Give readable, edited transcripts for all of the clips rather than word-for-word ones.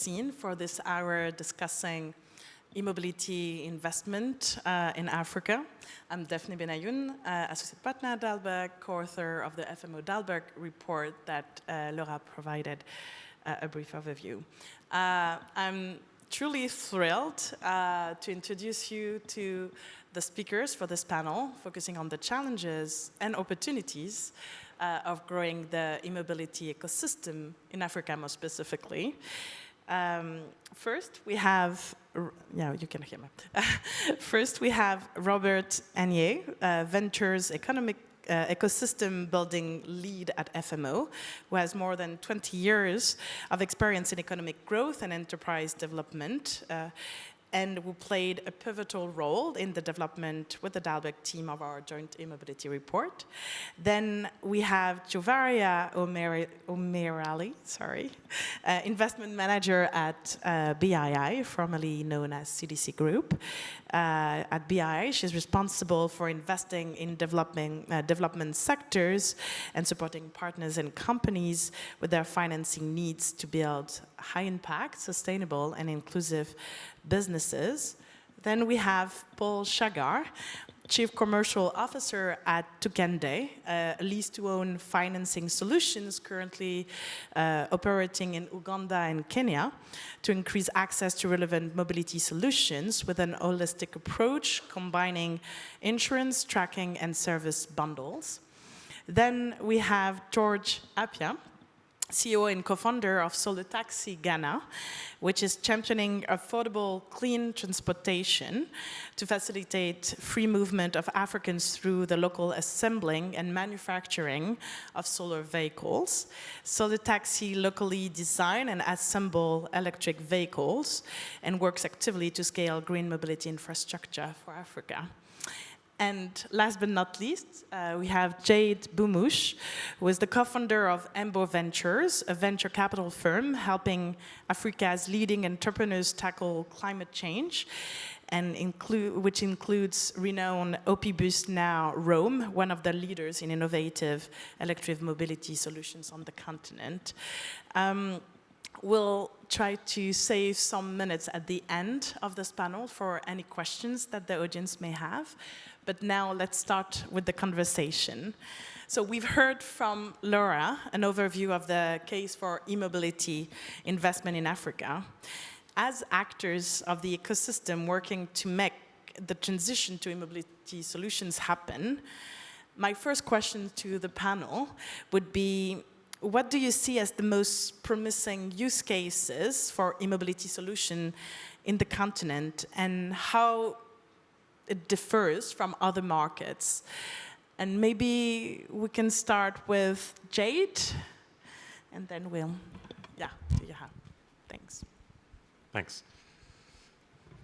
scene for this hour discussing e-mobility investment in Africa. I'm Daphne Benayoun, Associate Partner at Dalberg, co-author of the FMO Dalberg report that Laura provided a brief overview. I'm truly thrilled to introduce you to the speakers for this panel, focusing on the challenges and opportunities of growing the e-mobility ecosystem in Africa more specifically. First, we have, you can hear me. First, we have Robert Agnier, Ventures Economic Ecosystem Building Lead at FMO, who has more than 20 years of experience in economic growth and enterprise development, and who played a pivotal role in the development with the Dalberg team of our joint e-mobility report. Then we have Jovaria Omerali, investment manager at BII, formerly known as CDC Group. At BII, she's responsible for investing in development sectors and supporting partners and companies with their financing needs to build high-impact, sustainable, and inclusive businesses. Then we have Paul Shagar, Chief Commercial Officer at Tukende, a lease-to-own financing solutions currently operating in Uganda and Kenya to increase access to relevant mobility solutions with an holistic approach combining insurance, tracking, and service bundles. Then we have George Appiah, CEO and co-founder of Solo Taxi Ghana, which is championing affordable, clean transportation to facilitate free movement of Africans through the local assembling and manufacturing of solar vehicles. Solo Taxi locally design and assemble electric vehicles and works actively to scale green mobility infrastructure for Africa. And last but not least, we have Jade Boumouche, who is the co-founder of Embo Ventures, a venture capital firm helping Africa's leading entrepreneurs tackle climate change, and which includes renowned Opibus now Rome, one of the leaders in innovative electric mobility solutions on the continent. We'll try to save some minutes at the end of this panel for any questions that the audience may have. But now let's start with the conversation. So we've heard from Laura an overview of the case for e-mobility investment in Africa. As actors of the ecosystem working to make the transition to e-mobility solutions happen, my first question to the panel would be, what do you see as the most promising use cases for e-mobility solution in the continent, and how it differs from other markets? And maybe we can start with Jade, and then we'll, do you have? Thanks. Thanks.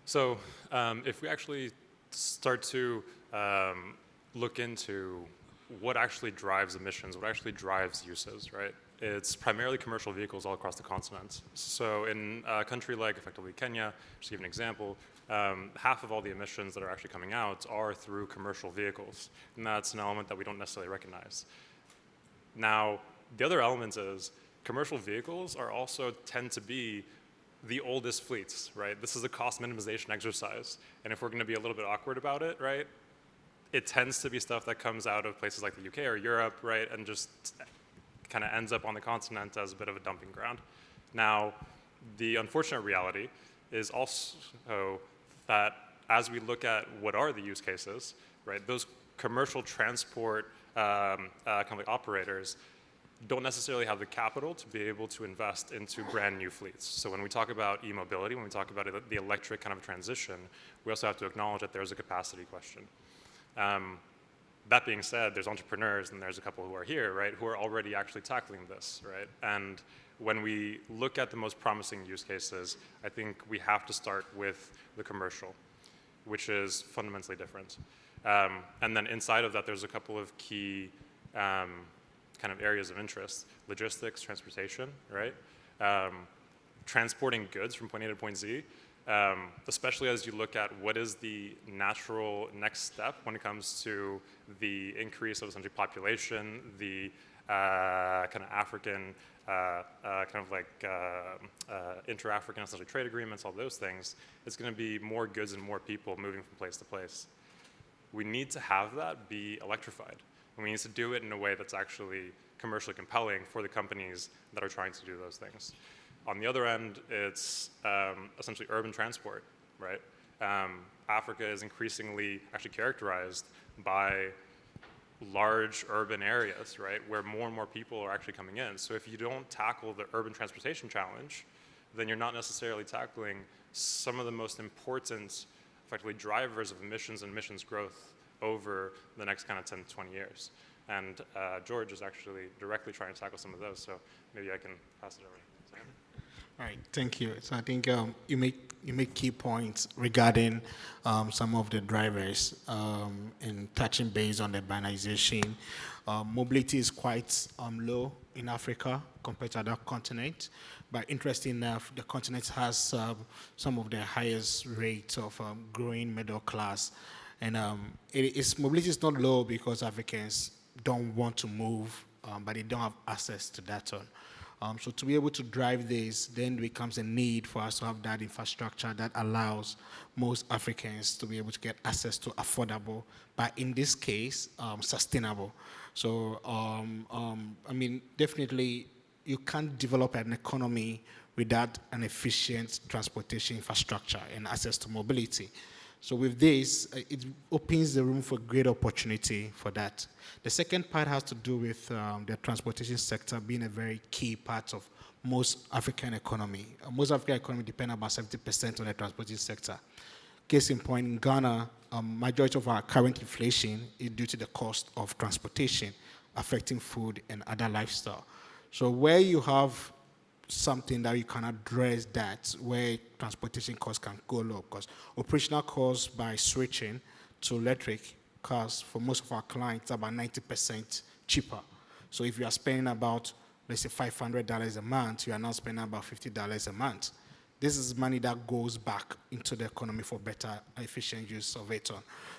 So if we actually start to look into what actually drives emissions, what actually drives uses, right? It's primarily commercial vehicles all across the continent. So in a country like effectively Kenya, just to give an example, half of all the emissions that are actually coming out are through commercial vehicles. And that's an element that we don't necessarily recognize. Now, the other element is commercial vehicles are also tend to be the oldest fleets, right? This is a cost minimization exercise. And if we're going to be a little bit awkward about it, right, it tends to be stuff that comes out of places like the UK or Europe, right, and just kind of ends up on the continent as a bit of a dumping ground. Now, the unfortunate reality is also that as we look at what are the use cases, right, those commercial transport company operators don't necessarily have the capital to be able to invest into brand new fleets. So when we talk about e-mobility, when we talk about the electric kind of transition, we also have to acknowledge that there's a capacity question. That being said, there's entrepreneurs, and there's a couple who are here, right, who are already actually tackling this, right? And when we look at the most promising use cases, I think we have to start with the commercial, which is fundamentally different. And then inside of that, there's a couple of key kind of areas of interest: logistics, transportation, right? Transporting goods from point A to point Z. Especially as you look at what is the natural next step when it comes to the increase of essentially population, the kind of African kind of like inter-African essentially trade agreements, all those things, it's going to be more goods and more people moving from place to place. We need to have that be electrified. And we need to do it in a way that's actually commercially compelling for the companies that are trying to do those things. On the other end, it's essentially urban transport, right? Africa is increasingly actually characterized by large urban areas, right, where more and more people are actually coming in. So if you don't tackle the urban transportation challenge, then you're not necessarily tackling some of the most important, effectively, drivers of emissions and emissions growth over the next kind of 10 to 20 years. And George is actually directly trying to tackle some of those, so maybe I can pass it over to him. All right, thank you. So I think you make key points regarding some of the drivers in touching base on urbanization. Mobility is quite low in Africa compared to other continents, but interesting enough, the continent has some of the highest rates of growing middle class, and mobility is not low because Africans don't want to move, but they don't have access to that one. So to be able to drive this, then becomes a need for us to have that infrastructure that allows most Africans to be able to get access to affordable, but in this case, sustainable. So, I mean, definitely you can't develop an economy without an efficient transportation infrastructure and access to mobility. So with this, it opens the room for great opportunity for that. The second part has to do with the transportation sector being a very key part of most African economy. Most African economy depend about 70% on the transportation sector. Case in point, in Ghana, majority of our current inflation is due to the cost of transportation affecting food and other lifestyle. So where you have something that you can address that, where transportation costs can go low, because operational costs by switching to electric cars for most of our clients are about 90% cheaper. So if you are spending about, let's say, $500 a month, you are now spending about $50 a month. This is money that goes back into the economy for better, efficient use of it.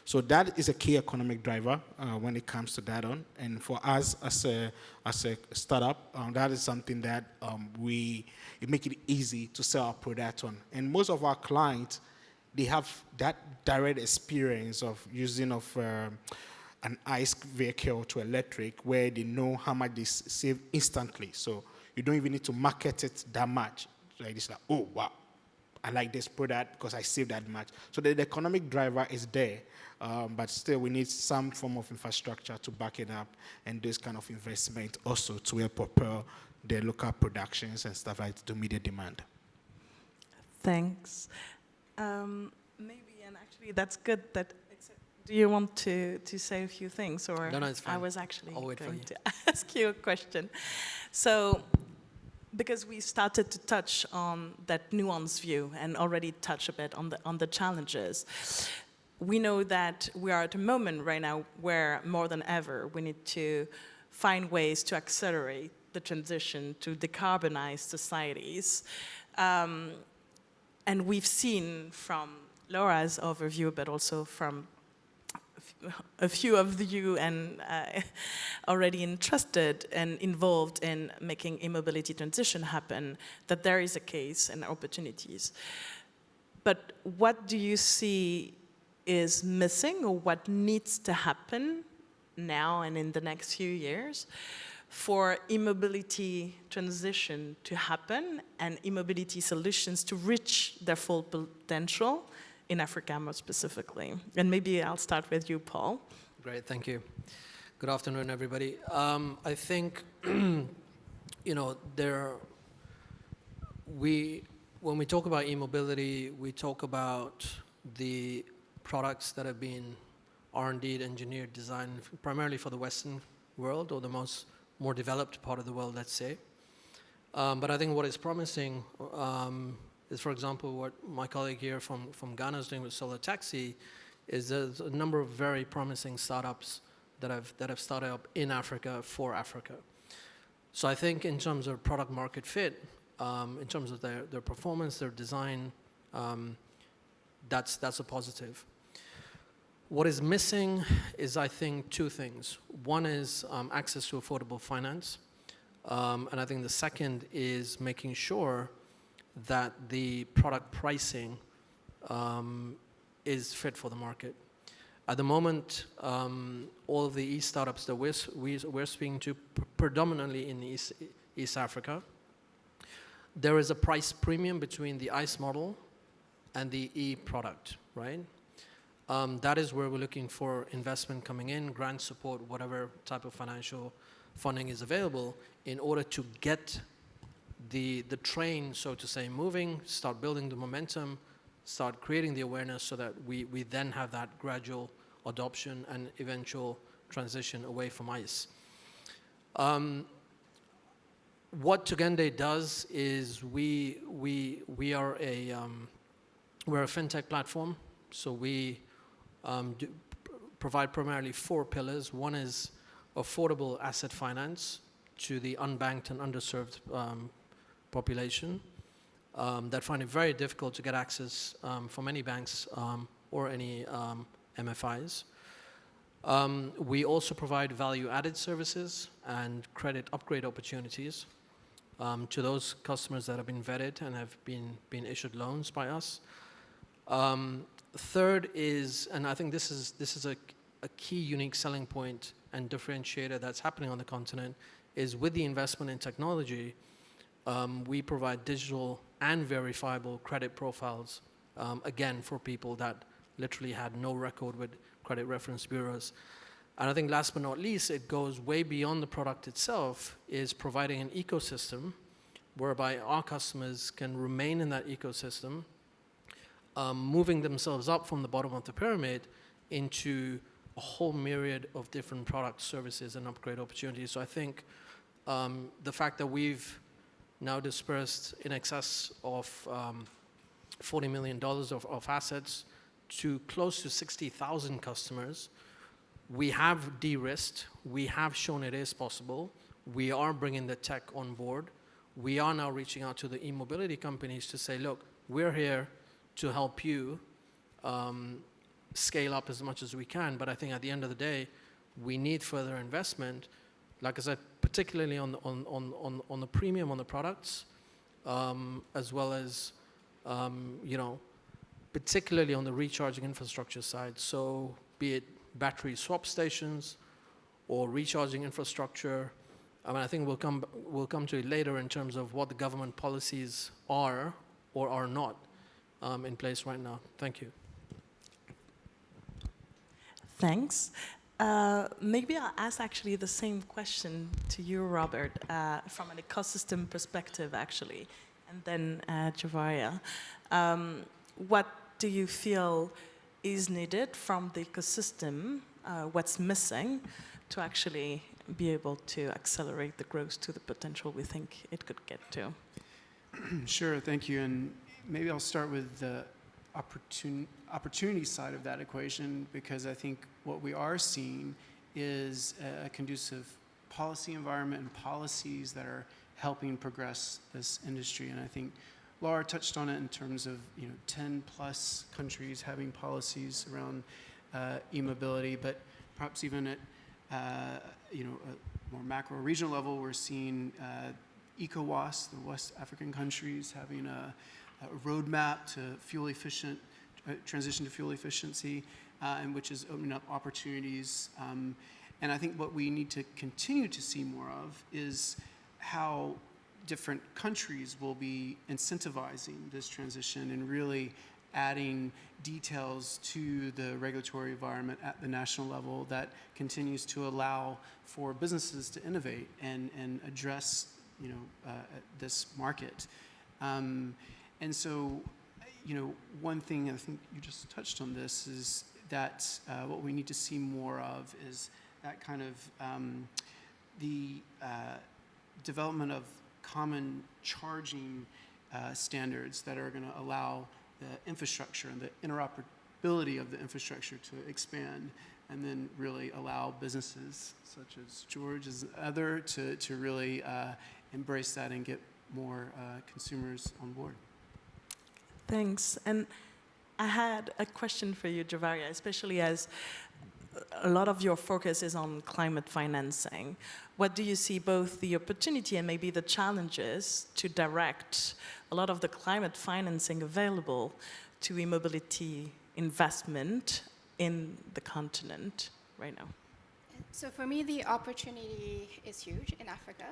So that is a key economic driver when it comes to that on. And for us as a startup, that is something that it make it easy to sell our product on. And most of our clients, they have that direct experience of using an ICE vehicle to electric, where they know how much they save instantly. So you don't even need to market it that much. Like it's like, oh wow, I like this product because I saved that much. So the economic driver is there, but still we need some form of infrastructure to back it up, and this kind of investment also to help propel the local productions and stuff like that to meet the demand. Thanks. Maybe, and actually that's good that. Do you want to say a few things, or no, it's fine. I was actually going to ask you a question. So, because we started to touch on that nuanced view and already touch a bit on the challenges, we know that we are at a moment right now where more than ever we need to find ways to accelerate the transition to decarbonize societies. And we've seen from Laura's overview, but also from a few of you and already interested and involved in making e-mobility transition happen, that there is a case and opportunities. But what do you see is missing, or what needs to happen now and in the next few years for e-mobility transition to happen and e-mobility solutions to reach their full potential in Africa more specifically? And maybe I'll start with you, Paul. Great, thank you. Good afternoon, everybody. I think, when we talk about e-mobility, we talk about the products that have been R&D, engineered, designed primarily for the Western world, or the more developed part of the world, let's say. But I think what is promising is, for example, what my colleague here from Ghana is doing with Solar Taxi, is there's a number of very promising startups that have started up in Africa for Africa. So I think in terms of product market fit, in terms of their performance, their design, that's a positive. What is missing is, I think, two things. One is access to affordable finance. And I think the second is making sure that the product pricing is fit for the market. At the moment, all of the e-startups that we're speaking to, predominantly in East Africa, there is a price premium between the ICE model and the e-product, right? That is where we're looking for investment coming in, grant support, whatever type of financial funding is available, in order to get the train, so to say, moving, start building the momentum, start creating the awareness so that we then have that gradual adoption and eventual transition away from ICE. What Tugende does is we're a fintech platform, so we provide primarily 4 pillars. One is affordable asset finance to the unbanked and underserved population that find it very difficult to get access from any banks or any MFIs. We also provide value-added services and credit upgrade opportunities to those customers that have been vetted and have been issued loans by us. Third is, and I think this is a key unique selling point and differentiator that's happening on the continent, is with the investment in technology, we provide digital and verifiable credit profiles, again, for people that literally had no record with credit reference bureaus. And I think last but not least, it goes way beyond the product itself, is providing an ecosystem whereby our customers can remain in that ecosystem, moving themselves up from the bottom of the pyramid into a whole myriad of different product services and upgrade opportunities. So I think the fact that we've now dispersed in excess of $40 million of assets to close to 60,000 customers, we have de-risked, we have shown it is possible, we are bringing the tech on board, we are now reaching out to the e-mobility companies to say, look, we're here to help you scale up as much as we can, but I think at the end of the day, we need further investment, like I said, particularly on the premium on the products, as well as, particularly on the recharging infrastructure side. So be it battery swap stations or recharging infrastructure. I mean, I think we'll come to it later in terms of what the government policies are or are not in place right now. Thank you. Thanks. Maybe I'll ask actually the same question to you, Robert, from an ecosystem perspective, actually, and then Javaria. What do you feel is needed from the ecosystem? What's missing to actually be able to accelerate the growth to the potential we think it could get to? Sure, thank you. And maybe I'll start with the opportunity side of that equation, because I think what we are seeing is a conducive policy environment and policies that are helping progress this industry. And I think Laura touched on it in terms of 10 plus countries having policies around e-mobility, but perhaps even at a more macro regional level, we're seeing ECOWAS, the West African countries, having a roadmap to fuel efficient transition to fuel efficiency, and which is opening up opportunities. And I think what we need to continue to see more of is how different countries will be incentivizing this transition and really adding details to the regulatory environment at the national level that continues to allow for businesses to innovate and address this market. And so, one thing, I think you just touched on this, is that what we need to see more of is that kind of the development of common charging standards that are going to allow the infrastructure and the interoperability of the infrastructure to expand, and then really allow businesses such as George's and other to really embrace that and get more consumers on board. Thanks. And I had a question for you, Javaria, especially as a lot of your focus is on climate financing. What do you see both the opportunity and maybe the challenges to direct a lot of the climate financing available to e-mobility investment in the continent right now? So for me, the opportunity is huge in Africa,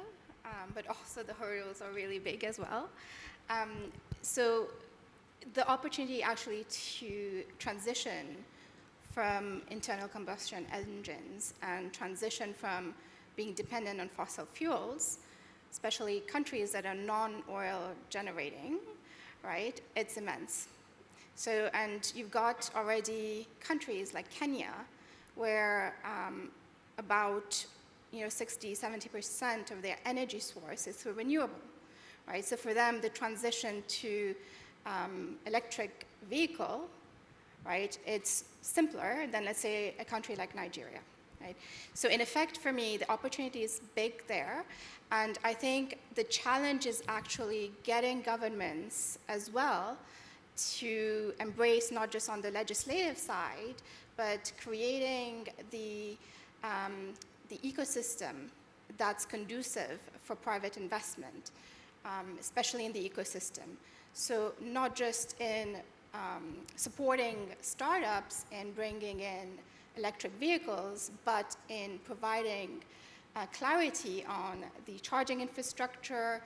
but also the hurdles are really big as well. So the opportunity actually to transition from internal combustion engines and transition from being dependent on fossil fuels, especially countries that are non-oil generating, right? It's immense. So, and you've got already countries like Kenya, where about 60–70% of their energy source is through renewable, right? So for them, the transition to electric vehicle, right, it's simpler than, let's say, a country like Nigeria, right? So in effect, for me, the opportunity is big there, and I think the challenge is actually getting governments as well to embrace, not just on the legislative side, but creating the ecosystem that's conducive for private investment, especially in the ecosystem. So not just in supporting startups and bringing in electric vehicles, but in providing clarity on the charging infrastructure,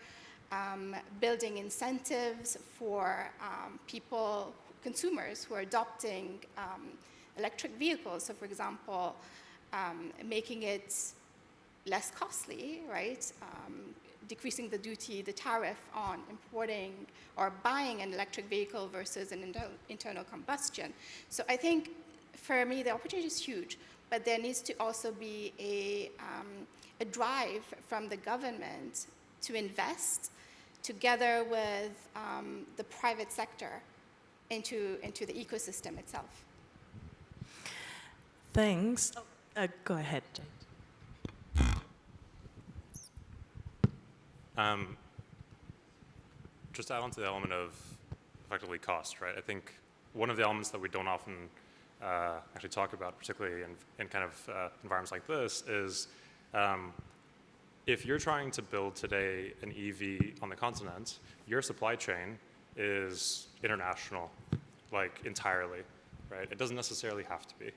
building incentives for people, consumers who are adopting electric vehicles. So for example, making it less costly, right? Decreasing the duty, the tariff on importing or buying an electric vehicle versus an internal combustion. So I think for me, the opportunity is huge, but there needs to also be a drive from the government to invest together with the private sector into the ecosystem itself. Thanks. Go ahead, Jade. Just to add on to the element of effectively cost, right? I think one of the elements that we don't often actually talk about, particularly in kind of environments like this, is if you're trying to build today an EV on the continent, your supply chain is international, like entirely, right? It doesn't necessarily have to be.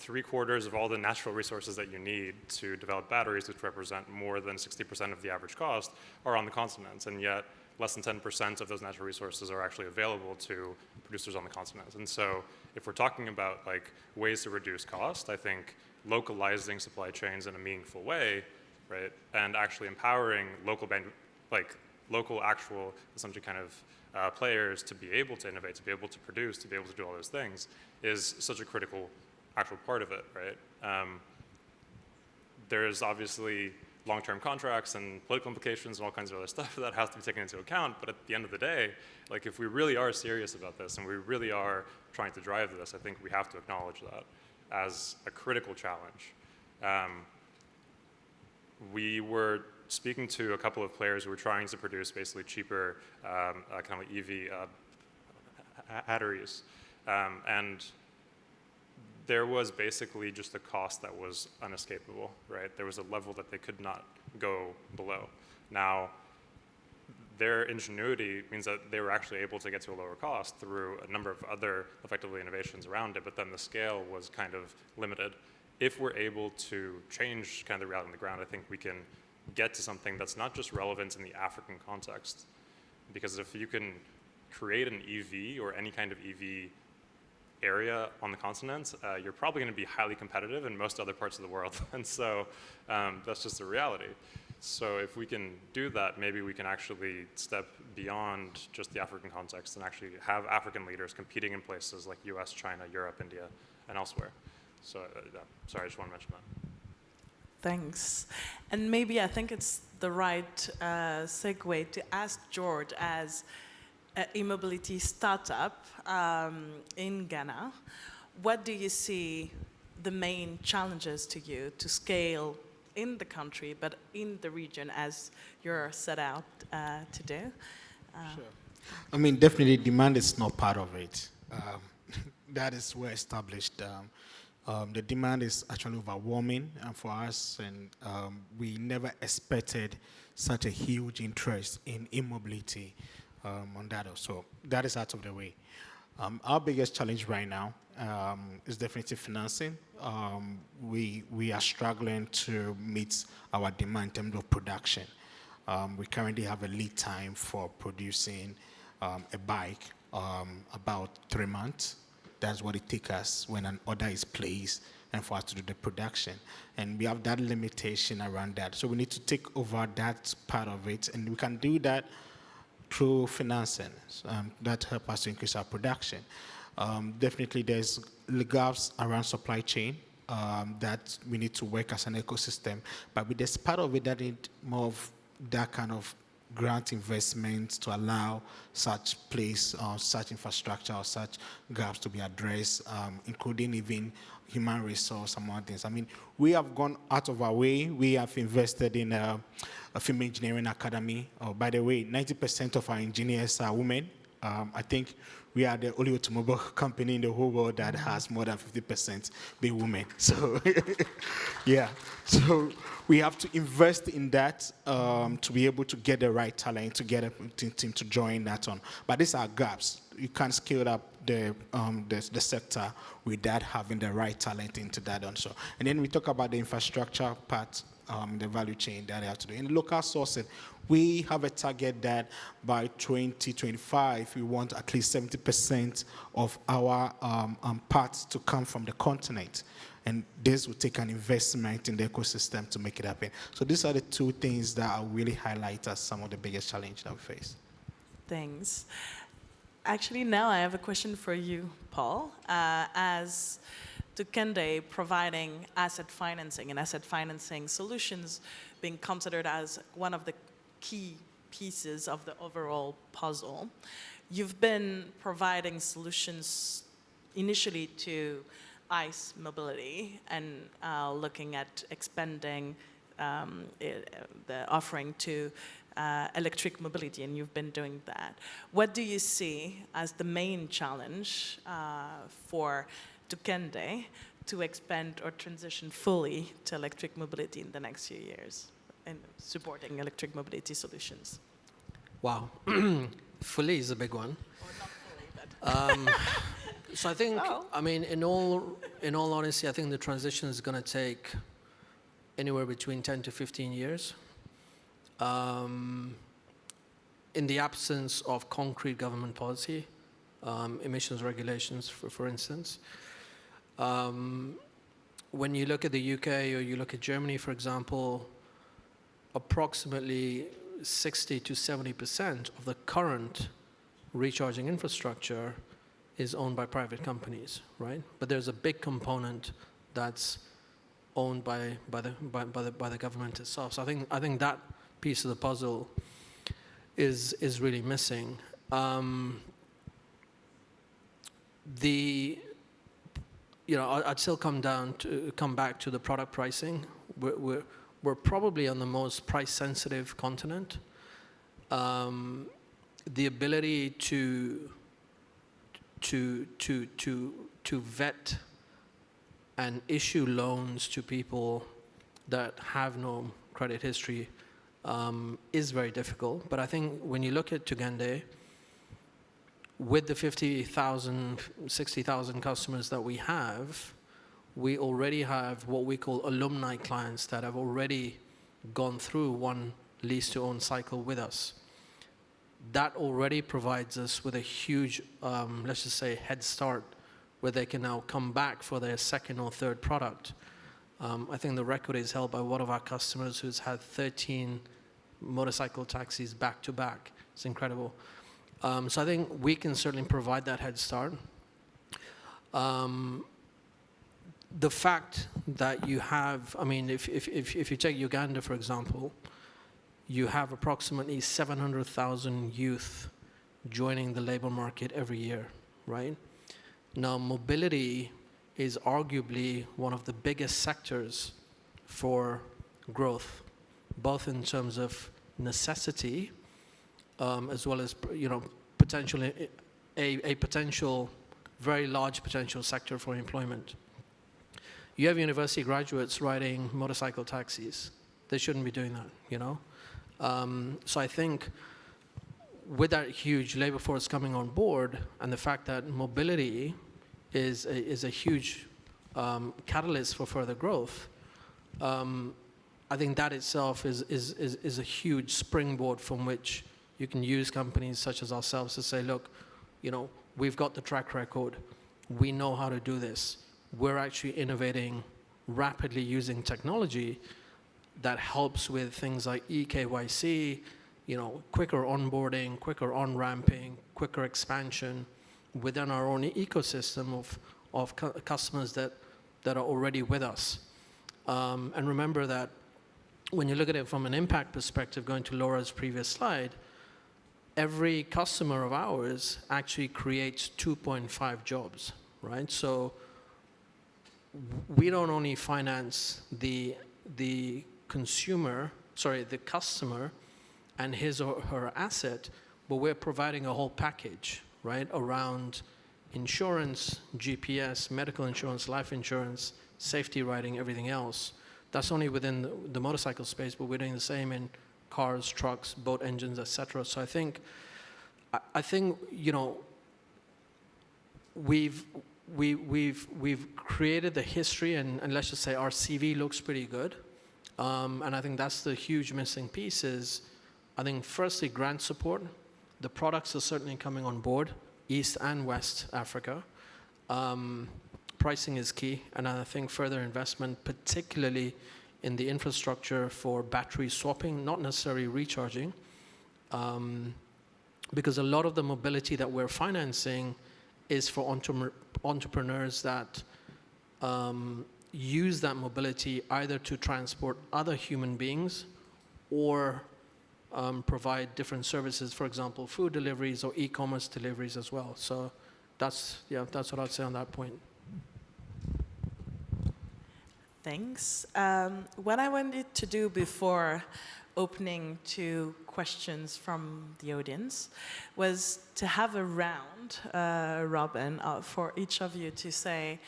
3/4 of all the natural resources that you need to develop batteries, which represent more than 60% of the average cost, are on the continent, and yet less than 10% of those natural resources are actually available to producers on the continent. And so if we're talking about like ways to reduce cost, I think localizing supply chains in a meaningful way, right, and actually empowering local actual essentially kind of players to be able to innovate, to be able to produce, to be able to do all those things is such a critical actual part of it, right? There's obviously long-term contracts and political implications and all kinds of other stuff that has to be taken into account, but at the end of the day, like if we really are serious about this and we really are trying to drive this, I think we have to acknowledge that as a critical challenge. We were speaking to a couple of players who were trying to produce basically cheaper kind of like EV batteries, and there was basically just a cost that was unescapable, right? There was a level that they could not go below. Now, their ingenuity means that they were actually able to get to a lower cost through a number of other effectively innovations around it, but then the scale was kind of limited. If we're able to change kind of the reality on the ground, I think we can get to something that's not just relevant in the African context, because if you can create an EV or any kind of EV area on the continent, you're probably going to be highly competitive in most other parts of the world. And so that's just a reality. So if we can do that, maybe we can actually step beyond just the African context and actually have African leaders competing in places like US, China, Europe, India, and elsewhere. So sorry, I just want to mention that. Thanks. And maybe I think it's the right segue to ask George, as an e-mobility startup in Ghana, what do you see the main challenges to you to scale in the country, but in the region as you're set out to do? Sure. I mean, definitely demand is not part of it. that is well established. The demand is actually overwhelming for us, and we never expected such a huge interest in e-mobility on that. So that is out of the way. Our biggest challenge right now is definitely financing. We are struggling to meet our demand in terms of production. We currently have a lead time for producing a bike about 3 months. That's what it takes us when an order is placed and for us to do the production. And we have that limitation around that. So we need to take over that part of it, and we can do that through financing. That helps us to increase our production. Definitely there's gaps around supply chain that we need to work as an ecosystem. But there's part of it that need more of that kind of grant investment to allow such place or such infrastructure or such gaps to be addressed, including even human resource and other things. I mean, we have gone out of our way. We have invested in a film engineering academy. Oh, by the way, 90% of our engineers are women. I think we are the only automobile company in the whole world that has more than 50% being women. So, yeah. So we have to invest in that to be able to get the right talent, to get a team to join that on. But these are gaps. You can't scale up the sector without having the right talent into that also. And then we talk about the infrastructure part, the value chain that they have to do. In local sourcing, we have a target that by 2025, we want at least 70% of our parts to come from the continent. And this will take an investment in the ecosystem to make it happen. So these are the two things that I really highlight as some of the biggest challenges that we face. Thanks. Actually, now I have a question for you, Paul. As Tukende providing asset financing and asset financing solutions being considered as one of the key pieces of the overall puzzle, you've been providing solutions initially to ICE mobility and looking at expanding the offering to electric mobility, and you've been doing that. What do you see as the main challenge for Tukende to expand or transition fully to electric mobility in the next few years and supporting electric mobility solutions? Wow. Fully is a big one. Or not fully, but... So I think, I mean, in all honesty, I think the transition is going to take anywhere between 10 to 15 years. In the absence of concrete government policy, emissions regulations, for instance. When you look at the UK or you look at Germany, for example, approximately 60 to 70% of the current recharging infrastructure is owned by private companies, right? But there's a big component that's owned by the government itself. So I think that piece of the puzzle is really missing. I'd still come back to the product pricing. We're probably on the most price-sensitive continent. The ability to vet and issue loans to people that have no credit history is very difficult. But I think when you look at Tukende, with the 50,000, 60,000 customers that we have, we already have what we call alumni clients that have already gone through one lease-to-own cycle with us. That already provides us with a huge, let's just say, head start, where they can now come back for their second or third product. I think the record is held by one of our customers who's had 13 motorcycle taxis back to back. It's incredible. So I think we can certainly provide that head start. The fact that you have, I mean, if you take Uganda, for example, you have approximately 700,000 youth joining the labor market every year, right? Now, mobility is arguably one of the biggest sectors for growth, both in terms of necessity, as well as potential very large potential sector for employment. You have university graduates riding motorcycle taxis. They shouldn't be doing that, you know? So I think with that huge labor force coming on board and the fact that mobility is a huge catalyst for further growth, I think that itself is a huge springboard from which you can use companies such as ourselves to say, look, you know, we've got the track record. We know how to do this. We're actually innovating rapidly using technology that helps with things like eKYC, you know, quicker onboarding, quicker on-ramping, quicker expansion within our own ecosystem of customers that are already with us. And remember that when you look at it from an impact perspective, going to Laura's previous slide, every customer of ours actually creates 2.5 jobs, right? So we don't only finance the customer and his or her asset, but we're providing a whole package, right, around insurance, GPS, medical insurance, life insurance, safety riding, everything else. That's only within the motorcycle space, but we're doing the same in cars, trucks, boat engines, etc. So I think, you know, we've created the history, and let's just say our CV looks pretty good. And I think that's the huge missing piece is, I think firstly, grant support. The products are certainly coming on board, East and West Africa. Pricing is key, and I think further investment, particularly in the infrastructure for battery swapping, not necessarily recharging, because a lot of the mobility that we're financing is for entrepreneurs that use that mobility either to transport other human beings or provide different services, for example, food deliveries or e-commerce deliveries as well. So that's what I'd say on that point. Thanks. What I wanted to do before opening to questions from the audience was to have a round, Robin, for each of you to say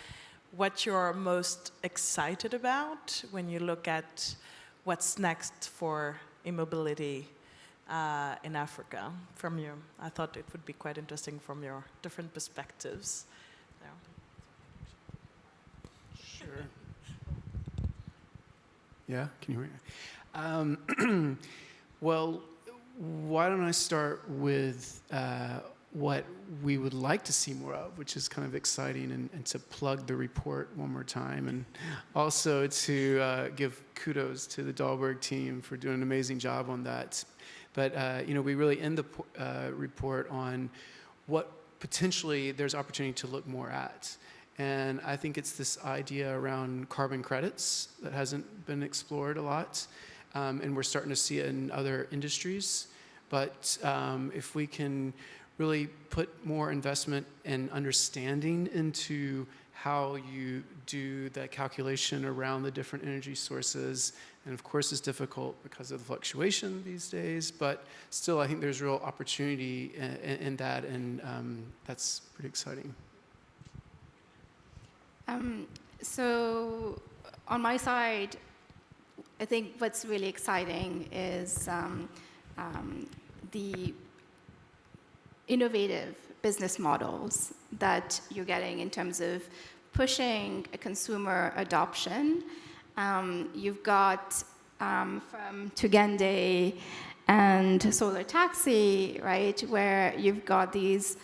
what you're most excited about when you look at what's next for e-mobility in Africa from you. I thought it would be quite interesting from your different perspectives. Sure. Yeah, can you hear me? Well, why don't I start with what we would like to see more of, which is kind of exciting, and to plug the report one more time, and also to give kudos to the Dahlberg team for doing an amazing job on that. But you know, we really end the report on what potentially there's opportunity to look more at. And I think it's this idea around carbon credits that hasn't been explored a lot. And we're starting to see it in other industries. But if we can really put more investment and understanding into how you do the calculation around the different energy sources, and of course it's difficult because of the fluctuation these days, but still I think there's real opportunity in that, and that's pretty exciting. So on my side, I think what's really exciting is the innovative business models that you're getting in terms of pushing a consumer adoption. You've got from Tugende and Solar Taxi, right, where you've got these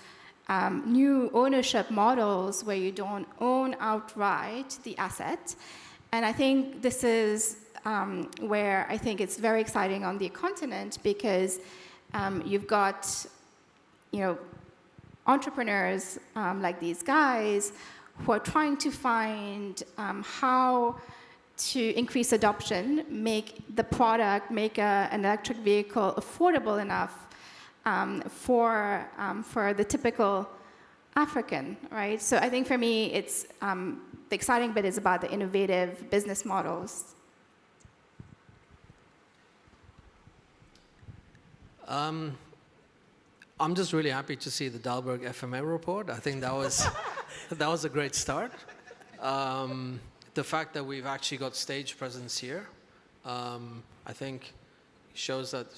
new ownership models where you don't own outright the asset. And I think this is where I think it's very exciting on the continent, because you've got, you know, entrepreneurs like these guys who are trying to find how to increase adoption, make the product, make an electric vehicle affordable enough for the typical African, right? So I think for me, it's the exciting bit is about the innovative business models. I'm just really happy to see the Dalberg FMA report. I think that was that was a great start. The fact that we've actually got stage presence here, I think, shows that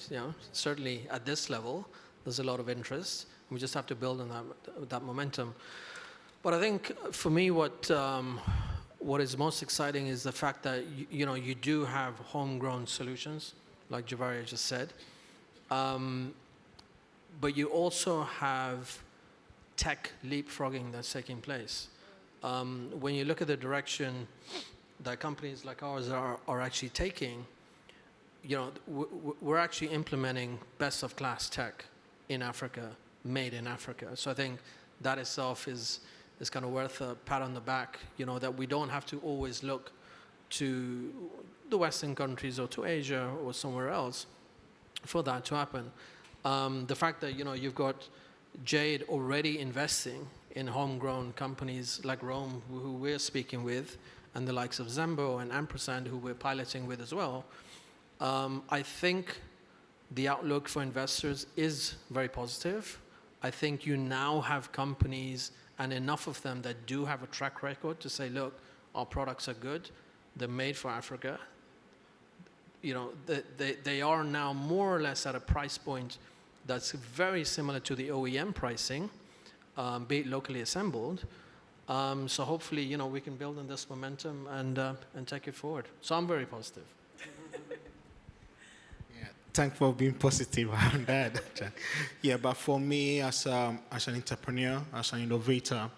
certainly at this level there's a lot of interest. We just have to build on that momentum. But I think for me, what is most exciting is the fact that you do have homegrown solutions, like Javaria just said. But you also have tech leapfrogging that's taking place. When you look at the direction that companies like ours are actually taking, we're actually implementing best-of-class tech in Africa, made in Africa. So I think that itself is kind of worth a pat on the back, that we don't have to always look to the Western countries or to Asia or somewhere else for that to happen. The fact that you've got Jade already investing in homegrown companies like Rome, who we're speaking with, and the likes of Zembo and Ampersand, who we're piloting with as well, I think the outlook for investors is very positive. I think you now have companies, and enough of them, that do have a track record to say, look, our products are good, they're made for Africa. They are now more or less at a price point that's very similar to the OEM pricing, be it locally assembled. So hopefully, we can build on this momentum and take it forward. So I'm very positive. Thanks for being positive on that. Yeah, but for me, as an entrepreneur, as an innovator,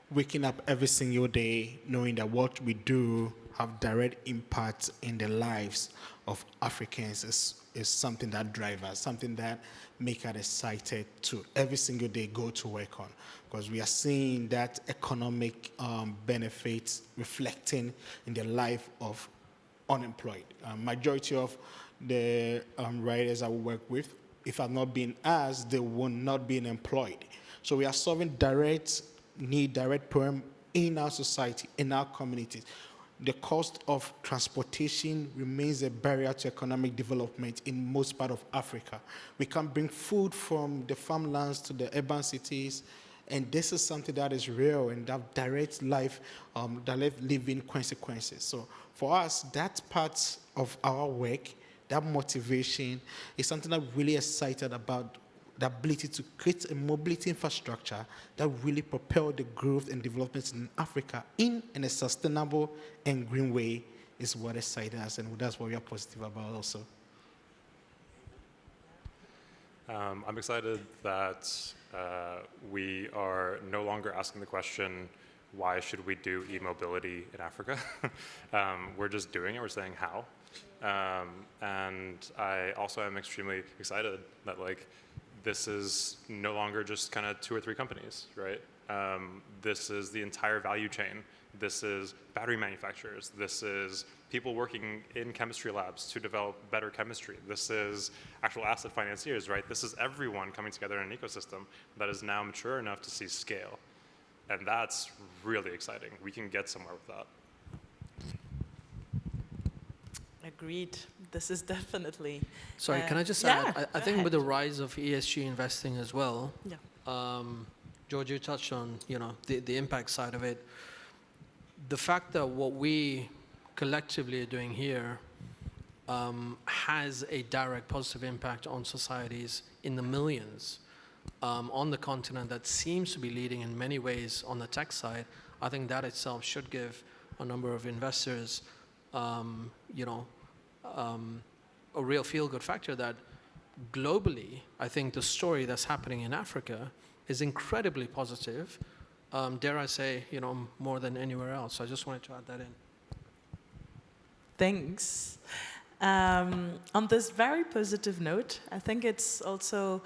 waking up every single day knowing that what we do have direct impact in the lives of Africans is something that drives us, something that makes us excited to every single day go to work on, because we are seeing that economic benefits reflecting in the life of unemployed. Majority of the writers I work with, if have not been us, they would not be employed. So we are solving direct need, direct problem in our society, in our communities. The cost of transportation remains a barrier to economic development in most part of Africa. We can bring food from the farmlands to the urban cities, and this is something that is real and that direct life, direct living consequences. So for us, that part of our work, that motivation is something that we're really excited about. The ability to create a mobility infrastructure that really propel the growth and development in Africa in a sustainable and green way is what excites us, and that's what we are positive about also. I'm excited that we are no longer asking the question, why should we do e-mobility in Africa? We're just doing it, we're saying how. And I also am extremely excited that this is no longer just kind of 2 or 3 companies, right? This is the entire value chain. This is battery manufacturers. This is people working in chemistry labs to develop better chemistry. This is actual asset financiers, right? This is everyone coming together in an ecosystem that is now mature enough to see scale. And that's really exciting. We can get somewhere with that. Agreed. This is definitely. Sorry, can I just add? I think with the rise of ESG investing as well, George, you touched on the impact side of it. The fact that what we collectively are doing here has a direct positive impact on societies in the millions on the continent that seems to be leading in many ways on the tech side, I think that itself should give a number of investors a real feel-good factor that globally, I think the story that's happening in Africa is incredibly positive, dare I say, more than anywhere else. So I just wanted to add that in. Thanks. On this very positive note, I think it's also,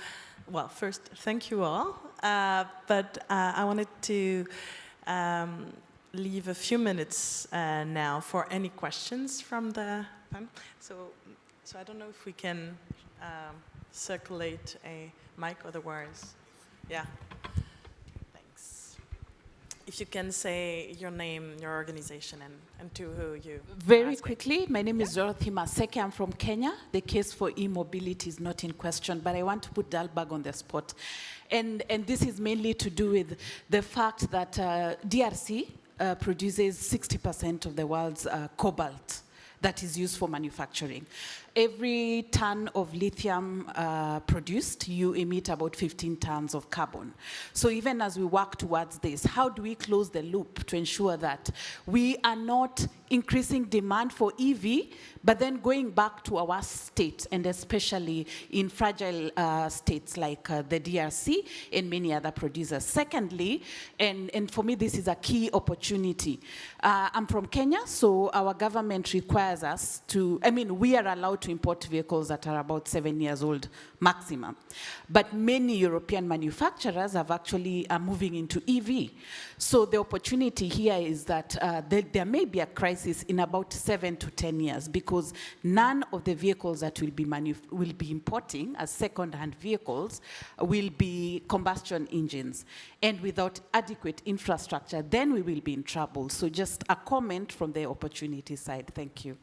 well, first, thank you all. But I wanted to leave a few minutes now for any questions from the panel. So I don't know if we can circulate a mic, otherwise, yeah. Thanks. if you can say your name, your organization, and to who you Very asking. quickly, my name is Dorothy Maseke. I'm from Kenya. The case for e-mobility is not in question, but I want to put Dalberg on the spot. And this is mainly to do with the fact that DRC produces 60% of the world's cobalt that is used for manufacturing. Every ton of lithium produced, you emit about 15 tons of carbon. So even as we work towards this, how do we close the loop to ensure that we are not increasing demand for EV, but then going back to our state, and especially in fragile states like the DRC and many other producers. Secondly, and for me this is a key opportunity. I'm from Kenya, so our government requires us to, we are allowed to import vehicles that are about 7 years old maximum. But many European manufacturers have actually are moving into EV. So the opportunity here is that there may be a crisis in about 7 to 10 years because none of the vehicles that will be importing as second-hand vehicles will be combustion engines. And without adequate infrastructure, then we will be in trouble. So just a comment from the opportunity side. Thank you.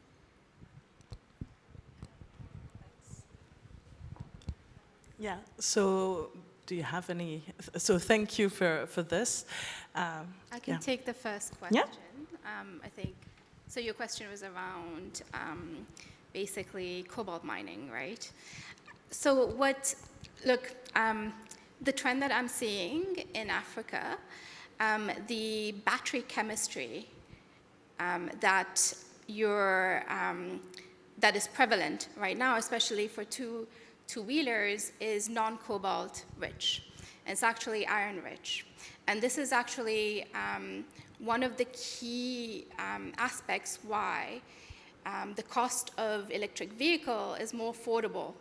Yeah, so do you have any, so thank you for this. I can take the first question. Yeah. I think, so your question was around basically cobalt mining, right? So the trend that I'm seeing in Africa, the battery chemistry that is prevalent right now, especially for two-wheelers, is non-cobalt rich. It's actually iron rich. And this is actually one of the key aspects why the cost of electric vehicle is more affordable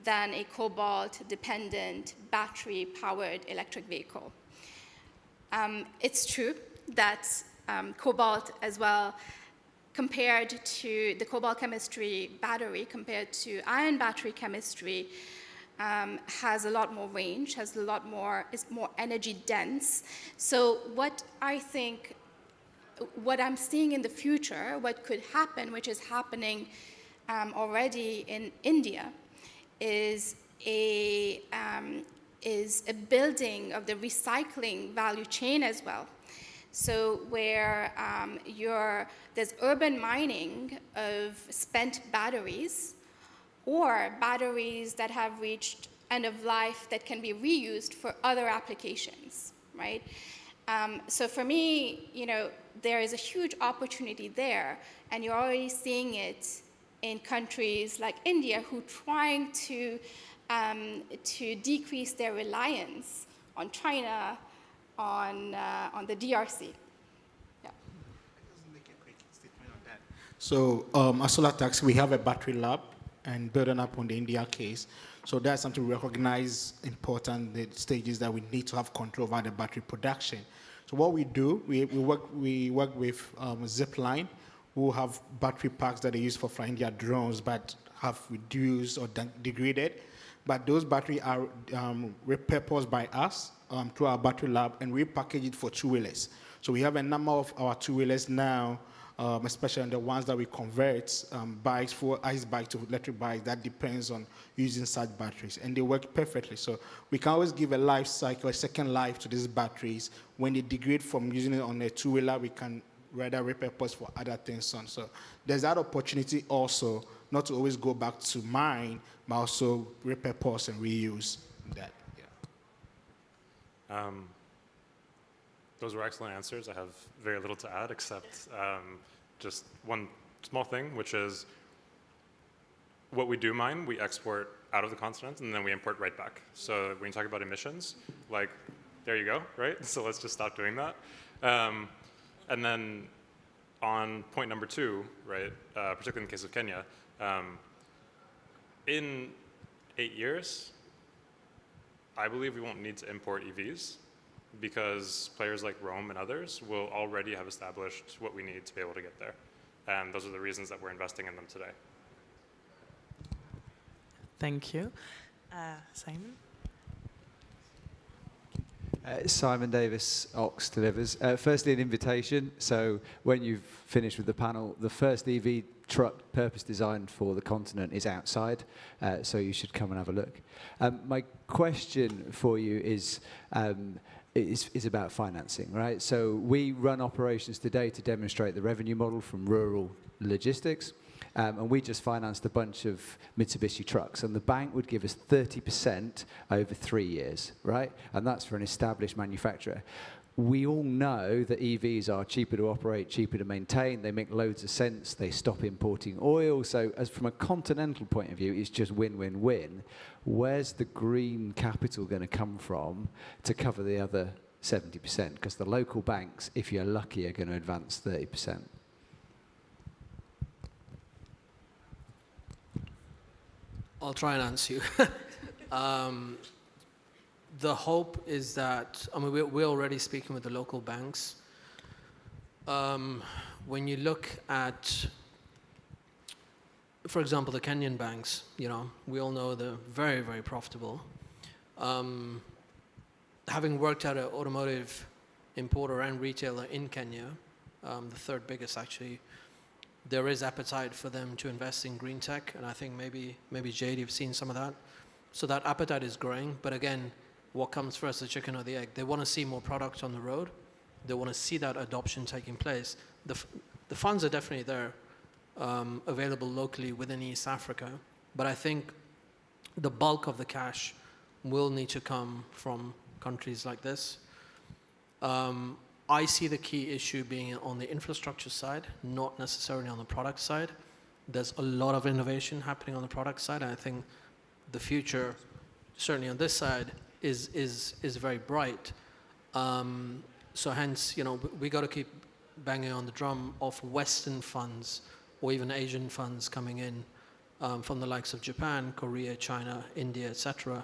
than a cobalt-dependent battery-powered electric vehicle. It's true that cobalt as well, compared to the cobalt chemistry battery, compared to iron battery chemistry, has a lot more range, is more energy dense. So what I'm seeing in the future, what could happen, which is happening already in India, is a building of the recycling value chain as well. So where there's urban mining of spent batteries or batteries that have reached end of life that can be reused for other applications, right? So for me, there is a huge opportunity there, and you're already seeing it in countries like India who are trying to decrease their reliance on China, on the DRC. Yeah. So at Solar Taxi, we have a battery lab, and building up on the India case. So that's something we recognize important, the stages that we need to have control over the battery production. So what we do, we work with Zipline, who have battery packs that they use for flying their drones, but have reduced or degraded. But those batteries are repurposed by us through our battery lab, and we package it for two-wheelers. So we have a number of our two-wheelers now, especially the ones that we convert bikes for ICE bikes to electric bikes. That depends on using such batteries, and they work perfectly. So we can always give a life cycle, a second life to these batteries. When they degrade from using it on a two-wheeler, we can rather repurpose for other things on. So there's that opportunity also, not to always go back to mine, but also repurpose and reuse that. Yeah. Those were excellent answers. I have very little to add except just one small thing, which is what we do mine, we export out of the continent and then we import right back. So when you talk about emissions, like, there you go, right? So let's just stop doing that. And then on point number 2, right, particularly in the case of Kenya, in 8 years, I believe we won't need to import EVs because players like Rome and others will already have established what we need to be able to get there. And those are the reasons that we're investing in them today. Thank you. Simon? Simon Davis, Ox Delivers. Firstly, an invitation. So when you've finished with the panel, the first EV truck purpose designed for the continent is outside, so you should come and have a look. My question for you is about financing, right? So we run operations today to demonstrate the revenue model from rural logistics. And we just financed a bunch of Mitsubishi trucks, and the bank would give us 30% over 3 years, right? And that's for an established manufacturer. We all know that EVs are cheaper to operate, cheaper to maintain. They make loads of sense. They stop importing oil. So as from a continental point of view, it's just win-win-win. Where's the green capital going to come from to cover the other 70%? Because the local banks, if you're lucky, are going to advance 30%. I'll try and answer you. The hope is that, I mean, we're already speaking with the local banks. When you look at, for example, the Kenyan banks, you know, we all know they're very, very profitable. Having worked at an automotive importer and retailer in Kenya, the third biggest actually, there is appetite for them to invest in green tech, and I think maybe Jade, you've seen some of that. So that appetite is growing, but again, what comes first, the chicken or the egg? They want to see more products on the road. They want to see that adoption taking place. The funds are definitely there, available locally within East Africa, but I think the bulk of the cash will need to come from countries like this. I see the key issue being on the infrastructure side, not necessarily on the product side. There's a lot of innovation happening on the product side, and I think the future, certainly on this side, is very bright. So hence, you know, we got to keep banging on the drum of Western funds or even Asian funds coming in from the likes of Japan, Korea, China, India, etc.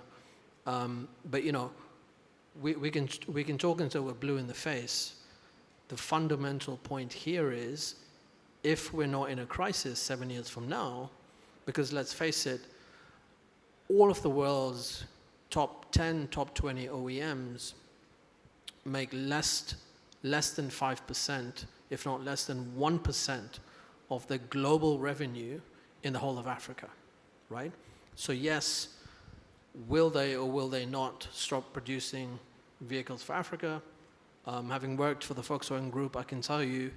But you know, we can talk until we're blue in the face. The fundamental point here is, if we're not in a crisis 7 years from now, because let's face it, all of the world's top 10, top 20 OEMs make less than 5%, if not less than 1% of the global revenue in the whole of Africa, right? So yes, will they or will they not stop producing vehicles for Africa? Having worked for the Volkswagen Group, I can tell you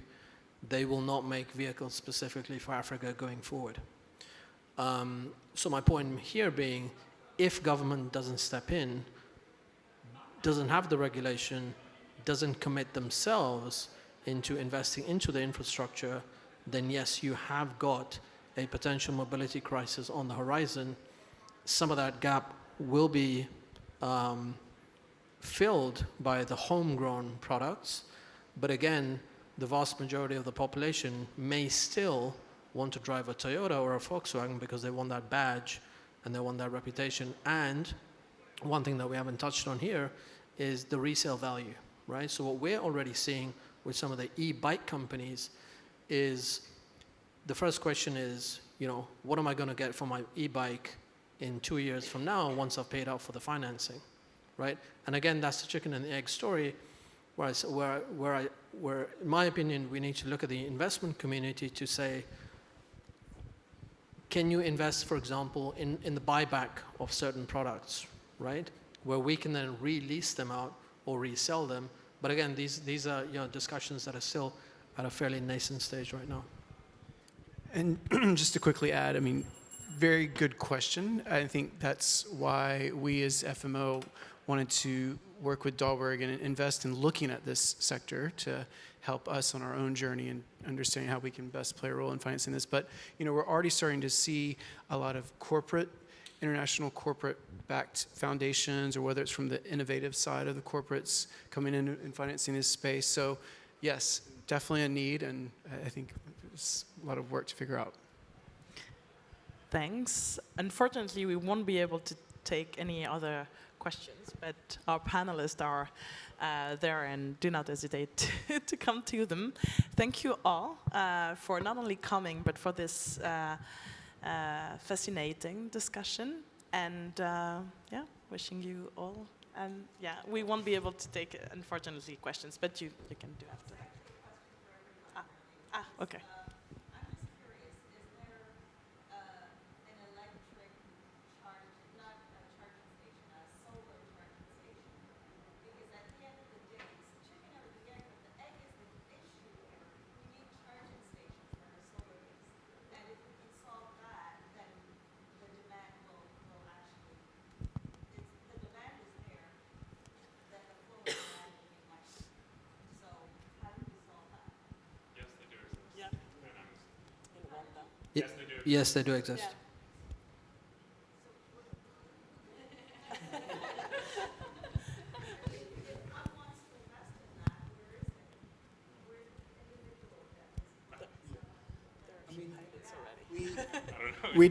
they will not make vehicles specifically for Africa going forward. So my point here being, if government doesn't step in, doesn't have the regulation, doesn't commit themselves into investing into the infrastructure, then yes, you have got a potential mobility crisis on the horizon. Some of that gap will be filled by the homegrown products, but again, the vast majority of the population may still want to drive a Toyota or a Volkswagen because they want that badge and they want that reputation. And one thing that we haven't touched on here is the resale value, right? So what we're already seeing with some of the e-bike companies is, the first question is, you know, what am I going to get for my e-bike in 2 years from now once I've paid out for the financing, right? And again, that's the chicken and the egg story, where in my opinion, we need to look at the investment community to say, can you invest, for example, in the buyback of certain products, right? Where we can then release them out or resell them. But again, these are, you know, discussions that are still at a fairly nascent stage right now. And just to quickly add, I mean, very good question. I think that's why we as FMO wanted to work with Dahlberg and invest in looking at this sector to help us on our own journey and understanding how we can best play a role in financing this. But, you know, we're already starting to see a lot of international corporate-backed foundations, or whether it's from the innovative side of the corporates coming in and financing this space. So, yes, definitely a need, and I think there's a lot of work to figure out. Thanks. Unfortunately, we won't be able to take any other questions, but our panelists are there, and do not hesitate to come to them. Thank you all for not only coming, but for this fascinating discussion. And yeah, wishing you all. And yeah, we won't be able to take, unfortunately, questions, but you can do after that. Okay. Yes, they do exist. Yeah. We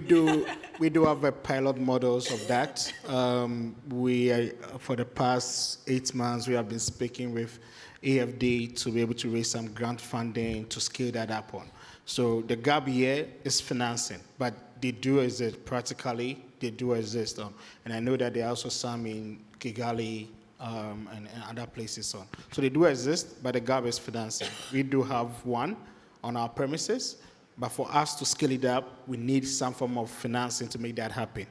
do have a pilot models of that. For the past 8 months, we have been speaking with AFD to be able to raise some grant funding to scale that up on. So the gap here is financing, but they do exist practically. They do exist, and I know that there are also some in Kigali and other places on. So they do exist, but the gap is financing. We do have one on our premises. But for us to scale it up, we need some form of financing to make that happen.